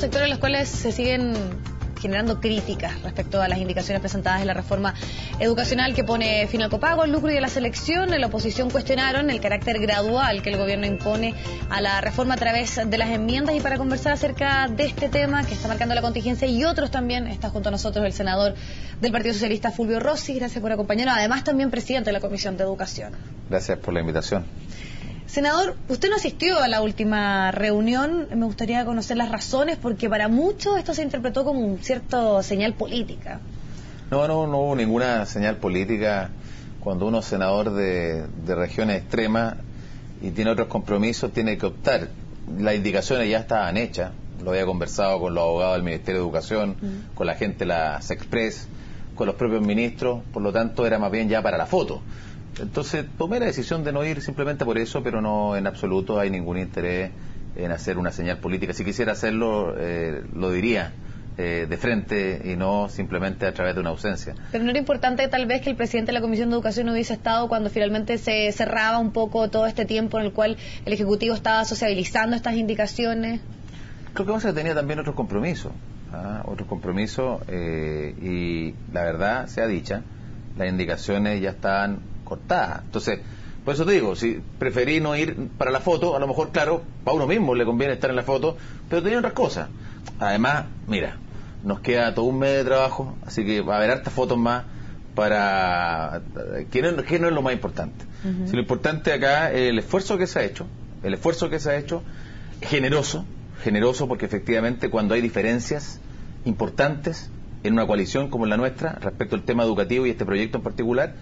sectores en los cuales se siguen generando críticas respecto a las indicaciones presentadas en la reforma educacional que pone fin al copago, al lucro y a la selección. En la oposición cuestionaron el carácter gradual que el gobierno impone a la reforma a través de las enmiendas, y para conversar acerca de este tema que está marcando la contingencia y otros también, está junto a nosotros el senador del Partido Socialista, Fulvio Rossi. Gracias por acompañarnos, además también presidente de la Comisión de Educación. Gracias por la invitación. Senador, usted no asistió a la última reunión. Me gustaría conocer las razones, porque para muchos esto se interpretó como un cierto señal política. No hubo ninguna señal política. Cuando uno es senador de regiones extremas y tiene otros compromisos, tiene que optar. Las indicaciones ya estaban hechas. Lo había conversado con los abogados del Ministerio de Educación, con la gente de la Sexpress, con los propios ministros. Por lo tanto, era más bien ya para la foto. Entonces tomé la decisión de no ir simplemente por eso, pero no en absoluto hay ningún interés en hacer una señal política. Si quisiera hacerlo, lo diría de frente y no simplemente a través de una ausencia. Pero ¿no era importante tal vez que el presidente de la Comisión de Educación hubiese estado cuando finalmente se cerraba un poco todo este tiempo en el cual el Ejecutivo estaba sociabilizando estas indicaciones? Creo que pasa que tenía también otros compromisos, y la verdad sea dicha, las indicaciones ya estaban cortadas. Entonces, por eso te digo, si preferí no ir para la foto, a lo mejor, claro, para uno mismo le conviene estar en la foto, pero tenía otras cosas. Además, mira, nos queda todo un mes de trabajo, así que va a haber hartas fotos más para... que no es lo más importante. Si lo importante acá es el esfuerzo que se ha hecho, generoso, porque efectivamente cuando hay diferencias importantes en una coalición como la nuestra respecto al tema educativo y este proyecto en particular,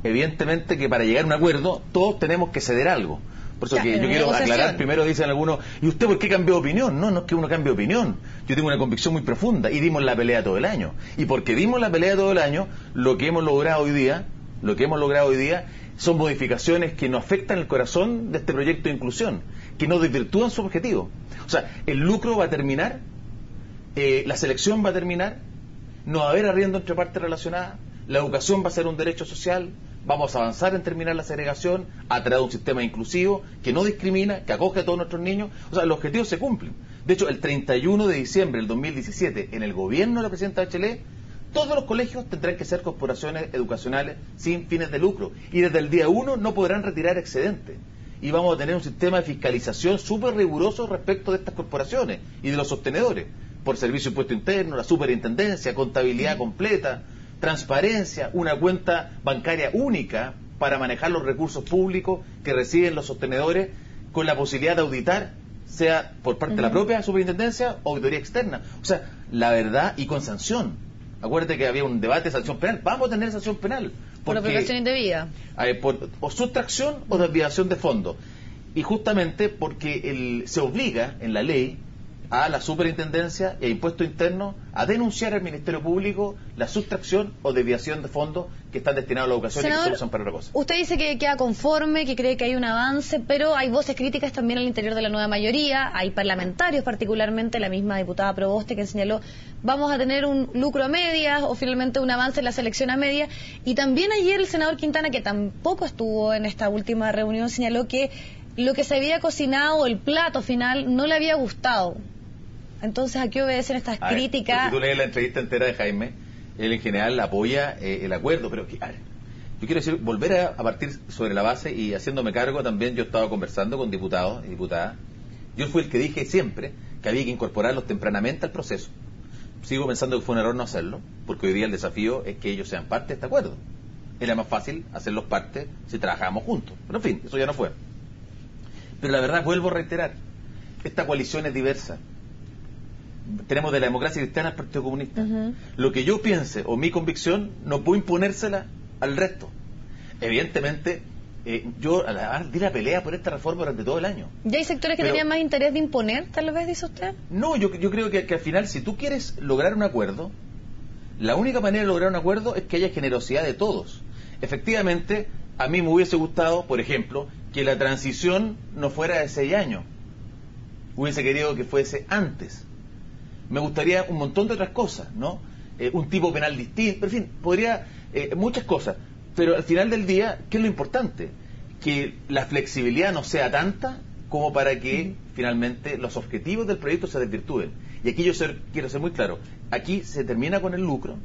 evidentemente que para llegar a un acuerdo todos tenemos que ceder algo. Por eso que yo quiero aclarar, primero dicen algunos, ¿y usted por qué cambió de opinión? No es que uno cambie de opinión, yo tengo una convicción muy profunda y dimos la pelea todo el año. Y porque dimos la pelea todo el año, lo que hemos logrado hoy día son modificaciones que no afectan el corazón de este proyecto de inclusión, que no desvirtúan su objetivo. O sea, el lucro va a terminar, la selección va a terminar, no va a haber arriendo entre partes relacionadas, la educación va a ser un derecho social, vamos a avanzar en terminar la segregación a través de un sistema inclusivo que no discrimina, que acoge a todos nuestros niños. O sea, los objetivos se cumplen. De hecho, el 31 de diciembre del 2017, en el gobierno de la presidenta Bachelet, todos los colegios tendrán que ser corporaciones educacionales sin fines de lucro. Y desde el día 1 no podrán retirar excedentes. Y vamos a tener un sistema de fiscalización súper riguroso respecto de estas corporaciones y de los sostenedores. Por servicio de impuesto interno, la superintendencia, contabilidad completa, transparencia, una cuenta bancaria única para manejar los recursos públicos que reciben los sostenedores, con la posibilidad de auditar, sea por parte de la propia superintendencia o auditoría externa. O sea, la verdad, y con sanción. Acuérdate que había un debate de sanción penal. Vamos a tener sanción penal. Por aplicación indebida. O sustracción o desviación de fondos. Y justamente porque se obliga en la ley a la superintendencia e impuesto interno a denunciar al Ministerio Público la sustracción o desviación de fondos que están destinados a la educación. Senador, y que se usan para otra cosa. Usted dice que queda conforme, que cree que hay un avance, pero hay voces críticas también al interior de la nueva mayoría, hay parlamentarios, particularmente la misma diputada Proboste, que señaló vamos a tener un lucro a medias o finalmente un avance en la selección a medias. Y también ayer el senador Quintana, que tampoco estuvo en esta última reunión, señaló que lo que se había cocinado, el plato final, no le había gustado. Entonces, ¿a qué obedecen estas críticas? Si tú lees la entrevista entera de Jaime, él en general apoya el acuerdo, pero yo quiero decir, volver a partir sobre la base y haciéndome cargo también. Yo he estado conversando con diputados y diputadas. Yo fui el que dije siempre que había que incorporarlos tempranamente al proceso. Sigo pensando que fue un error no hacerlo, porque hoy día el desafío es que ellos sean parte de este acuerdo. Era más fácil hacerlos parte si trabajábamos juntos. Pero en fin, eso ya no fue. Pero la verdad, vuelvo a reiterar, esta coalición es diversa. Tenemos de la democracia cristiana al Partido Comunista. Lo que yo piense o mi convicción no puedo imponérsela al resto. Evidentemente, yo di la pelea por esta reforma durante todo el año. ¿Ya hay sectores que tenían más interés de imponer, tal vez, dice usted? No, yo creo que al final, si tú quieres lograr un acuerdo, la única manera de lograr un acuerdo es que haya generosidad de todos. Efectivamente, a mí me hubiese gustado, por ejemplo, que la transición no fuera de 6 años. Hubiese querido que fuese antes. Me gustaría un montón de otras cosas, ¿no? Un tipo penal distinto, en fin, podría, muchas cosas. Pero al final del día, ¿qué es lo importante? Que la flexibilidad no sea tanta como para que finalmente los objetivos del proyecto se desvirtúen. Y aquí quiero ser muy claro, aquí se termina con el lucro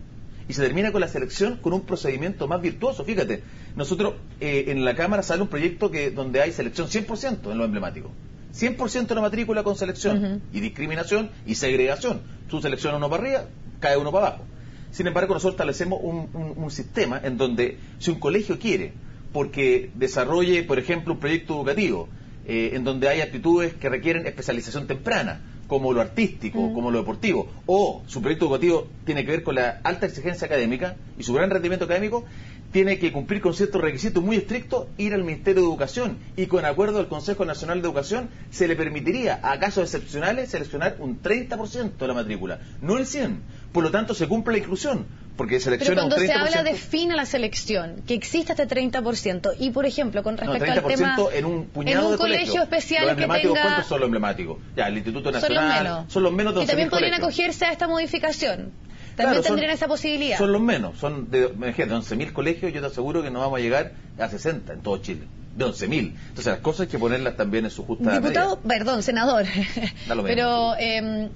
y se termina con la selección con un procedimiento más virtuoso. Fíjate, nosotros en la Cámara sale un proyecto donde hay selección 100% en lo emblemático. 100% de la matrícula con selección y discriminación y segregación. Tú seleccionas uno para arriba, cae uno para abajo. Sin embargo, nosotros establecemos un sistema en donde si un colegio quiere, porque desarrolle, por ejemplo, un proyecto educativo, en donde hay aptitudes que requieren especialización temprana, como lo artístico, como lo deportivo, o su proyecto educativo tiene que ver con la alta exigencia académica y su gran rendimiento académico, tiene que cumplir con ciertos requisitos muy estrictos, ir al Ministerio de Educación y con acuerdo del Consejo Nacional de Educación se le permitiría a casos excepcionales seleccionar un 30% de la matrícula, no el 100%. Por lo tanto se cumple la inclusión, porque selecciona un 30%. Pero cuando se habla de fin a la selección, que exista este 30%, y por ejemplo, con respecto al tema... en un puñado de colegio especial los emblemáticos, que tenga... ¿cuántos son los emblemáticos? Ya, el Instituto Nacional... Son los menos de 11.000 y también podrían colegios. acogerse a esta modificación. También tendrían esa posibilidad. Son los menos, son de 11.000 colegios, yo te aseguro que no vamos a llegar a 60 en todo Chile, de 11.000. Entonces las cosas hay que ponerlas también en su justa Diputado, medida. perdón, senador, pero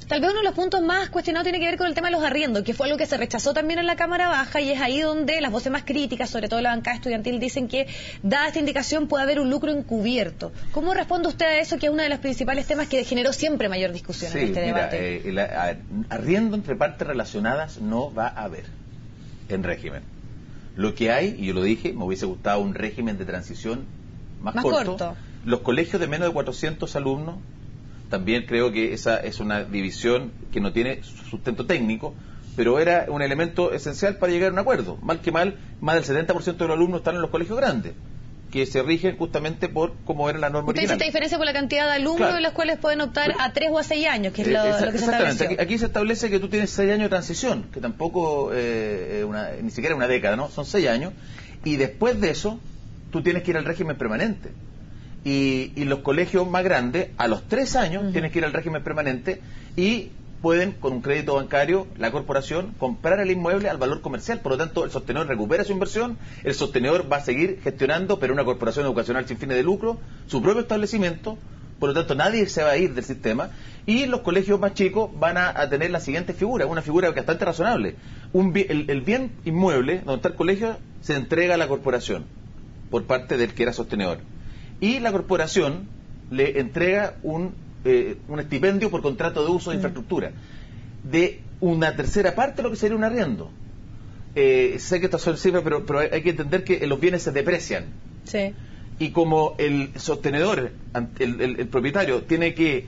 tal vez uno de los puntos más cuestionados tiene que ver con el tema de los arriendos, que fue algo que se rechazó también en la Cámara Baja, y es ahí donde las voces más críticas, sobre todo la bancada estudiantil, dicen que, dada esta indicación, puede haber un lucro encubierto. ¿Cómo responde usted a eso, que es uno de los principales temas que generó siempre mayor discusión en este debate? Arriendo entre partes relacionadas no va a haber en régimen. Lo que hay, y yo lo dije, me hubiese gustado un régimen de transición más corto. Los colegios de menos de 400 alumnos, también creo que esa es una división que no tiene sustento técnico, pero era un elemento esencial para llegar a un acuerdo. Mal que mal, más del 70% de los alumnos están en los colegios grandes, que se rigen justamente por cómo era la norma original. ¿Usted dice diferencia por la cantidad de alumnos de los cuales pueden optar a 3 o a 6 años, que es lo que se estableció? Aquí se establece que tú tienes 6 años de transición, que tampoco ni siquiera una década, ¿no? Son 6 años, y después de eso tú tienes que ir al régimen permanente. Y los colegios más grandes, a los 3 años, tienes que ir al régimen permanente y pueden, con un crédito bancario, la corporación, comprar el inmueble al valor comercial. Por lo tanto, el sostenedor recupera su inversión, el sostenedor va a seguir gestionando, pero una corporación educacional sin fines de lucro, su propio establecimiento. Por lo tanto, nadie se va a ir del sistema. Y los colegios más chicos van a tener la siguiente figura, una figura bastante razonable. El bien inmueble, donde está el colegio, se entrega a la corporación por parte del que era sostenedor. Y la corporación le entrega un estipendio por contrato de uso de infraestructura de una tercera parte de lo que sería un arriendo. Sé que estas son cifras, pero hay que entender que los bienes se deprecian. Sí. Y como el sostenedor, el propietario, tiene que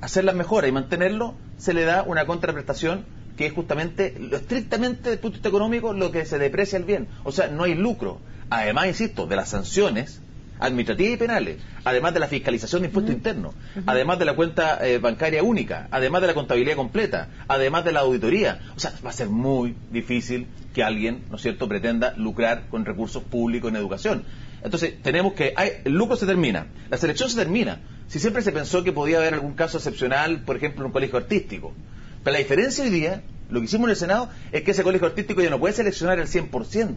hacer las mejoras y mantenerlo, se le da una contraprestación que es justamente, estrictamente desde el punto de vista económico, lo que se deprecia el bien. O sea, no hay lucro. Además, insisto, de las sanciones administrativas y penales, además de la fiscalización de impuestos internos, además de la cuenta bancaria única, además de la contabilidad completa, además de la auditoría. O sea, va a ser muy difícil que alguien, ¿no es cierto?, pretenda lucrar con recursos públicos en educación. Entonces, tenemos que... el lucro se termina, la selección se termina. Si siempre se pensó que podía haber algún caso excepcional, por ejemplo, en un colegio artístico. Pero la diferencia hoy día, lo que hicimos en el Senado, es que ese colegio artístico ya no puede seleccionar el 100%.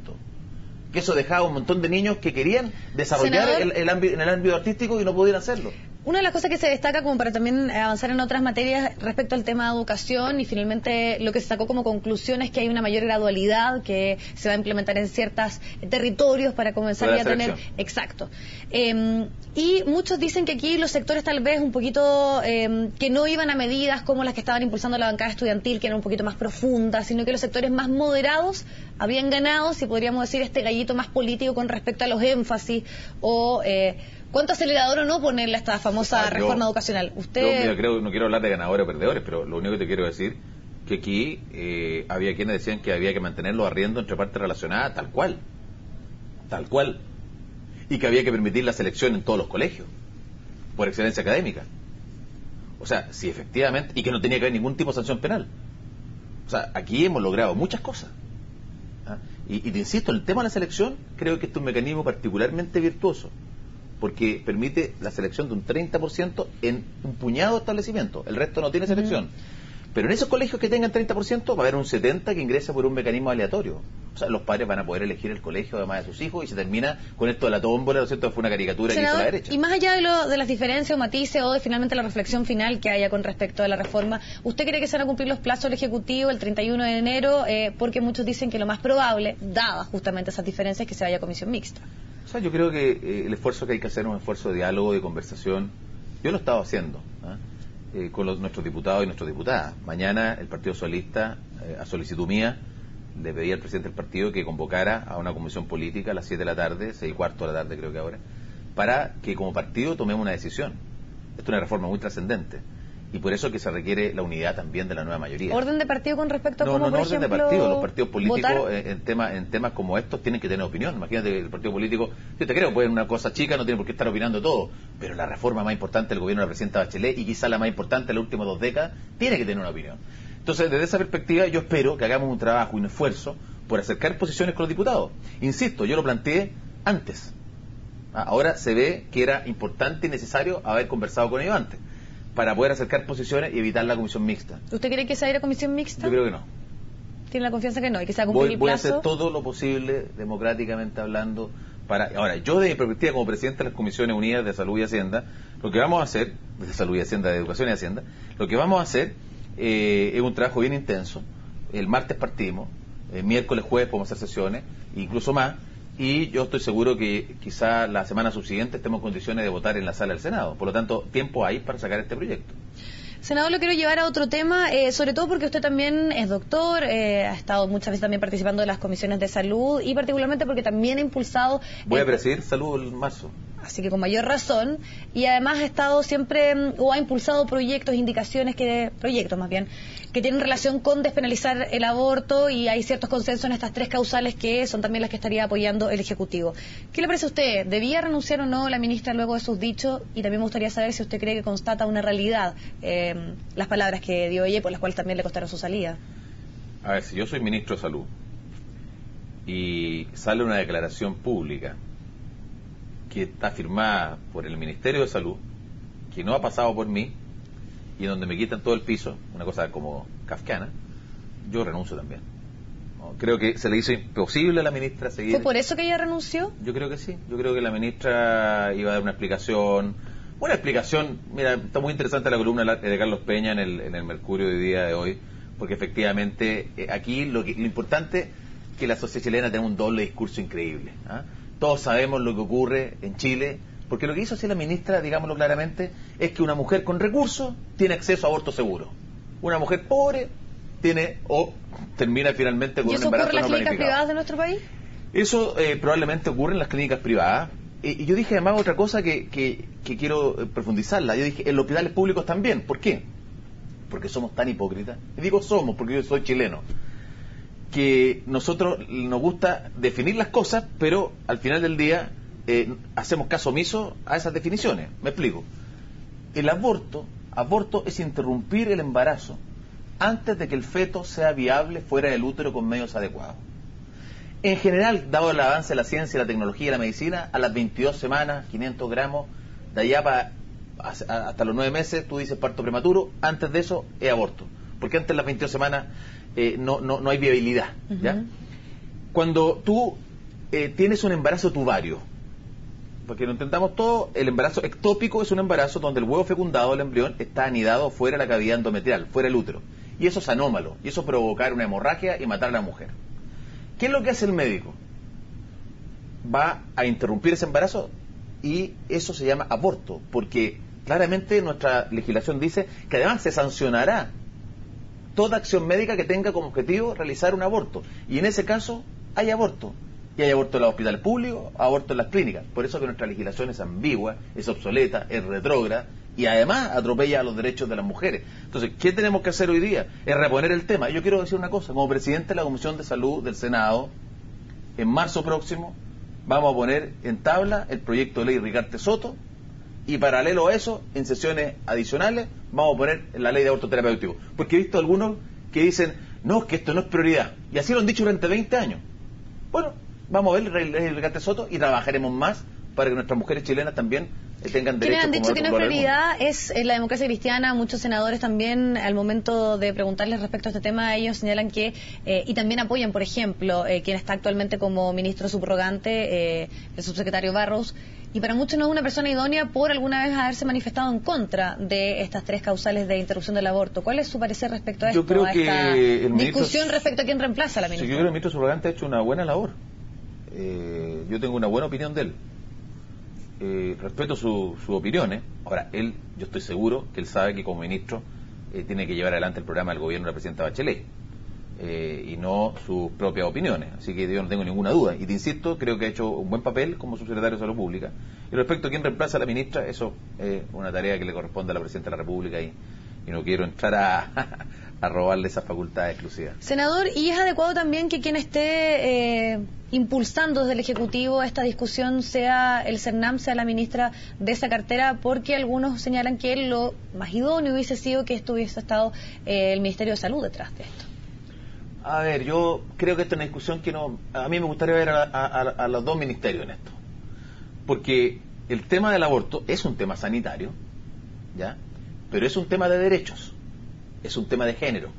Que eso dejaba un montón de niños que querían desarrollar en el ámbito artístico y no podían hacerlo. Una de las cosas que se destaca como para también avanzar en otras materias respecto al tema de educación, y finalmente lo que se sacó como conclusión es que hay una mayor gradualidad que se va a implementar en ciertos territorios para comenzar ya a tener... Exacto. Y muchos dicen que aquí los sectores tal vez un poquito que no iban a medidas como las que estaban impulsando la bancada estudiantil, que eran un poquito más profundas, sino que los sectores más moderados habían ganado, si podríamos decir, este gallito más político con respecto a los énfasis o... ¿Cuánto acelerador o no ponerle a esta famosa reforma educacional? Usted... Yo no quiero hablar de ganadores o perdedores, pero lo único que te quiero decir que aquí había quienes decían que había que mantener los arriendos entre partes relacionadas tal cual, y que había que permitir la selección en todos los colegios, por excelencia académica. O sea, si efectivamente, y que no tenía que haber ningún tipo de sanción penal. O sea, aquí hemos logrado muchas cosas. Y te insisto, el tema de la selección creo que este es un mecanismo particularmente virtuoso, porque permite la selección de un 30% en un puñado de establecimientos. El resto no tiene selección. Pero en esos colegios que tengan 30% va a haber un 70% que ingresa por un mecanismo aleatorio. O sea, los padres van a poder elegir el colegio además de sus hijos y se termina con esto de la tómbola, ¿no es cierto? Fue una caricatura que hizo la derecha. Y más allá de las diferencias o matices o de finalmente la reflexión final que haya con respecto a la reforma, ¿usted cree que se van a cumplir los plazos del Ejecutivo el 31 de enero? Porque muchos dicen que lo más probable, dadas justamente esas diferencias, es que se vaya a comisión mixta. O sea, yo creo que el esfuerzo que hay que hacer es un esfuerzo de diálogo, de conversación. Yo lo he estado haciendo, con nuestros diputados y nuestras diputadas. Mañana el Partido Socialista, a solicitud mía, le pedí al presidente del partido que convocara a una comisión política a las 7 de la tarde, 6:15 de la tarde creo que ahora, para que como partido tomemos una decisión. Esto es una reforma muy trascendente. Y por eso que se requiere la unidad también de la nueva mayoría. ¿Orden de partido con respecto a no, cómo, no, por orden ejemplo, de partido. Los partidos políticos en en temas como estos tienen que tener opinión. Imagínate, el partido político, yo te creo, puede ser una cosa chica, no tiene por qué estar opinando todo, pero la reforma más importante del gobierno de la presidenta Bachelet, y quizá la más importante en las últimas 2 décadas, tiene que tener una opinión. Entonces, desde esa perspectiva, yo espero que hagamos un trabajo y un esfuerzo por acercar posiciones con los diputados. Insisto, yo lo planteé antes. Ahora se ve que era importante y necesario haber conversado con ellos antes, para poder acercar posiciones y evitar la comisión mixta. ¿Usted cree que se va a ir a comisión mixta? Yo creo que no. ¿Tiene la confianza que no? ¿Y que se va a cumplir el plazo? Voy a hacer todo lo posible, democráticamente hablando, para... Ahora, yo de mi perspectiva como presidente de las Comisiones Unidas de Salud y Hacienda, lo que vamos a hacer, de Salud y Hacienda, de Educación y Hacienda, lo que vamos a hacer es un trabajo bien intenso. El martes partimos, miércoles, jueves podemos hacer sesiones, incluso más, y yo estoy seguro que quizá la semana subsiguiente estemos en condiciones de votar en la sala del Senado. Por lo tanto, tiempo hay para sacar este proyecto. Senador, lo quiero llevar a otro tema, sobre todo porque usted también es doctor, ha estado muchas veces también participando de las comisiones de salud y particularmente porque también ha impulsado... Voy a presidir salud en marzo. Así que con mayor razón, y además ha estado siempre, o ha impulsado proyectos, indicaciones, proyectos más bien, que tienen relación con despenalizar el aborto, y hay ciertos consensos en estas 3 causales que son también las que estaría apoyando el Ejecutivo. ¿Qué le parece a usted? ¿Debía renunciar o no la ministra luego de sus dichos? Y también me gustaría saber si usted cree que constata una realidad las palabras que dio ella, por las cuales también le costaron su salida. A ver, si yo soy ministro de Salud y sale una declaración pública que está firmada por el Ministerio de Salud, que no ha pasado por mí, y en donde me quitan todo el piso, una cosa como kafkiana, yo renuncio también. ¿No? Creo que se le hizo imposible a la ministra seguir. ¿Fue por eso que ella renunció? Yo creo que sí. Yo creo que la ministra iba a dar una explicación. Mira, está muy interesante la columna de Carlos Peña en el Mercurio de día de hoy, porque efectivamente aquí lo importante es que la sociedad chilena tenga un doble discurso increíble. Todos sabemos lo que ocurre en Chile, porque lo que hizo así la ministra, digámoslo claramente, es que una mujer con recursos tiene acceso a aborto seguro. Una mujer pobre termina finalmente con un embarazo no planificado. ¿Y eso ocurre en las clínicas privadas de nuestro país? Eso probablemente ocurre en las clínicas privadas. Y yo dije además otra cosa que quiero profundizarla. Yo dije, en los hospitales públicos también. ¿Por qué? Porque somos tan hipócritas. Y digo somos, porque yo soy chileno. Que nosotros nos gusta definir las cosas, pero al final del día hacemos caso omiso a esas definiciones. Me explico. El aborto es interrumpir el embarazo antes de que el feto sea viable fuera del útero con medios adecuados. En general, dado el avance de la ciencia, la tecnología y la medicina, a las 22 semanas, 500 gramos, de allá hasta los 9 meses, tú dices parto prematuro, antes de eso es aborto. Porque antes de las 22 semanas no hay viabilidad. ¿Ya? Cuando tú tienes un embarazo tubario, porque lo intentamos todo, el embarazo ectópico es un embarazo donde el huevo fecundado, el embrión, está anidado fuera de la cavidad endometrial, fuera del útero. Y eso es anómalo, y eso provocar una hemorragia y matar a la mujer. ¿Qué es lo que hace el médico? Va a interrumpir ese embarazo y eso se llama aborto, porque claramente nuestra legislación dice que además se sancionará toda acción médica que tenga como objetivo realizar un aborto. Y en ese caso hay aborto. Y hay aborto en los hospitales públicos, aborto en las clínicas. Por eso que nuestra legislación es ambigua, es obsoleta, es retrógrada y además atropella a los derechos de las mujeres. Entonces, ¿qué tenemos que hacer hoy día? Es reponer el tema. Yo quiero decir una cosa, como presidente de la Comisión de Salud del Senado, en marzo próximo vamos a poner en tabla el proyecto de ley Rigarte Soto y paralelo a eso, en sesiones adicionales, vamos a poner la ley de aborto terapéutico. Porque he visto algunos que dicen, no, que esto no es prioridad. Y así lo han dicho durante 20 años. Bueno, vamos a ver la ley Rigarte Soto y trabajaremos más para que nuestras mujeres chilenas también tengan derechos. Quienes han dicho como que tienen prioridad es la democracia cristiana. Muchos senadores también, al momento de preguntarles respecto a este tema, ellos señalan que, y también apoyan, por ejemplo, quien está actualmente como ministro subrogante, el subsecretario Barros, y para muchos no es una persona idónea por alguna vez haberse manifestado en contra de estas 3 causales de interrupción del aborto. ¿Cuál es su parecer respecto a esto? Yo creo a que esta el ministro, discusión respecto a quién reemplaza a la ministra. Sí, yo creo que el ministro subrogante ha hecho una buena labor. Yo tengo una buena opinión de él. Respeto sus opiniones. Ahora, yo estoy seguro que él sabe que como ministro tiene que llevar adelante el programa del gobierno de la presidenta Bachelet y no sus propias opiniones. Así que yo no tengo ninguna duda. Y te insisto, creo que ha hecho un buen papel como subsecretario de Salud Pública. Y respecto a quién reemplaza a la ministra, eso es una tarea que le corresponde a la presidenta de la República y no quiero entrar a robarle esa facultad exclusiva. Senador, ¿y es adecuado también que quien esté impulsando desde el Ejecutivo esta discusión sea el CERNAM, sea la ministra de esa cartera? Porque algunos señalan que lo más idóneo hubiese sido que hubiese estado el Ministerio de Salud detrás de esto. A ver, yo creo que esta es una discusión que a mí me gustaría ver a los 2 ministerios en esto. Porque el tema del aborto es un tema sanitario, ¿ya? Pero es un tema de derechos, es un tema de género,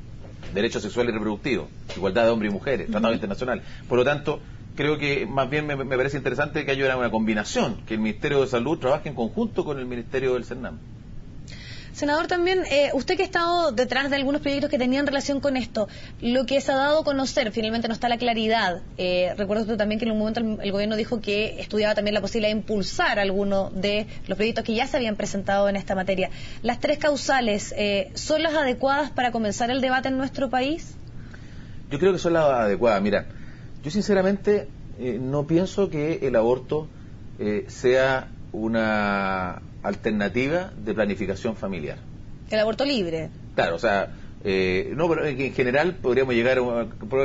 derechos sexuales y reproductivos, igualdad de hombres y mujeres, tratado internacional. Por lo tanto, creo que más bien me parece interesante que haya una combinación, que el Ministerio de Salud trabaje en conjunto con el Ministerio del CERNAM. Senador, también, usted que ha estado detrás de algunos proyectos que tenían relación con esto, lo que se ha dado a conocer, finalmente no está la claridad. Recuerdo usted también que en un momento el gobierno dijo que estudiaba también la posibilidad de impulsar alguno de los proyectos que ya se habían presentado en esta materia. ¿Las 3 causales son las adecuadas para comenzar el debate en nuestro país? Yo creo que son las adecuadas. Mira, yo sinceramente no pienso que el aborto sea una alternativa de planificación familiar. El aborto libre. Claro, o sea, no, pero en general podríamos llegar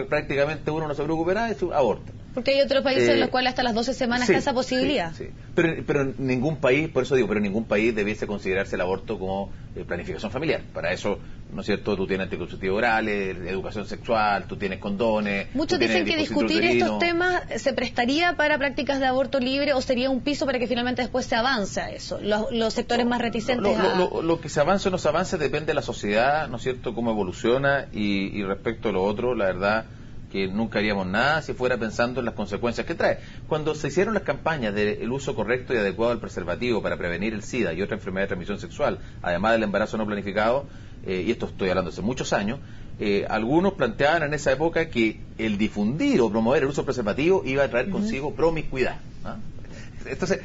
prácticamente uno no se preocupa nada, es un aborto. Porque hay otros países en los cuales hasta las 12 semanas está esa posibilidad. Sí. Pero ningún país, por eso digo, pero ningún país debiese considerarse el aborto como planificación familiar. Para eso, ¿no es cierto?, tú tienes anticonceptivos orales, educación sexual, tú tienes condones. Muchos dicen que discutir estos temas se prestaría para prácticas de aborto libre o sería un piso para que finalmente después se avance a eso. Los sectores más reticentes lo que se avance o no se avance depende de la sociedad, ¿no es cierto?, cómo evoluciona y respecto a lo otro, la verdad que nunca haríamos nada si fuera pensando en las consecuencias que trae. Cuando se hicieron las campañas del uso correcto y adecuado del preservativo para prevenir el SIDA y otra enfermedad de transmisión sexual, además del embarazo no planificado, y esto estoy hablando hace muchos años, algunos planteaban en esa época que el difundir o promover el uso del preservativo iba a traer consigo promiscuidad, ¿no? Entonces,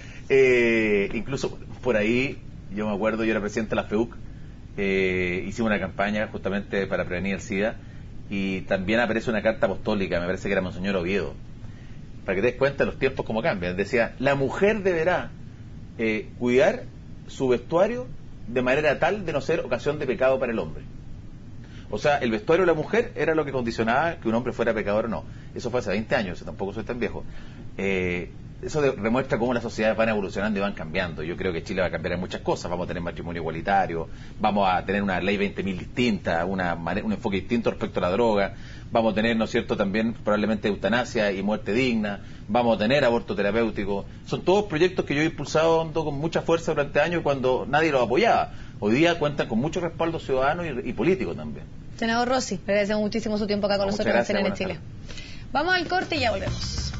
incluso por ahí, yo me acuerdo, yo era presidente de la FEUC, hicimos una campaña justamente para prevenir el SIDA, y también aparece una carta apostólica, me parece que era Monseñor Oviedo, para que te des cuenta de los tiempos como cambian. Decía, la mujer deberá cuidar su vestuario de manera tal de no ser ocasión de pecado para el hombre. O sea, el vestuario de la mujer era lo que condicionaba que un hombre fuera pecador o no. Eso fue hace 20 años, tampoco soy tan viejo. Eso demuestra cómo las sociedades van evolucionando y van cambiando. Yo creo que Chile va a cambiar en muchas cosas. Vamos a tener matrimonio igualitario, vamos a tener una ley 20.000 distinta, un enfoque distinto respecto a la droga, vamos a tener, ¿no es cierto?, también probablemente eutanasia y muerte digna, vamos a tener aborto terapéutico. Son todos proyectos que yo he impulsado con mucha fuerza durante años cuando nadie los apoyaba. Hoy día cuentan con mucho respaldo ciudadano y político también. Senador Rossi, le agradecemos muchísimo su tiempo acá con nosotros en CNN Chile. Vamos al corte y ya volvemos.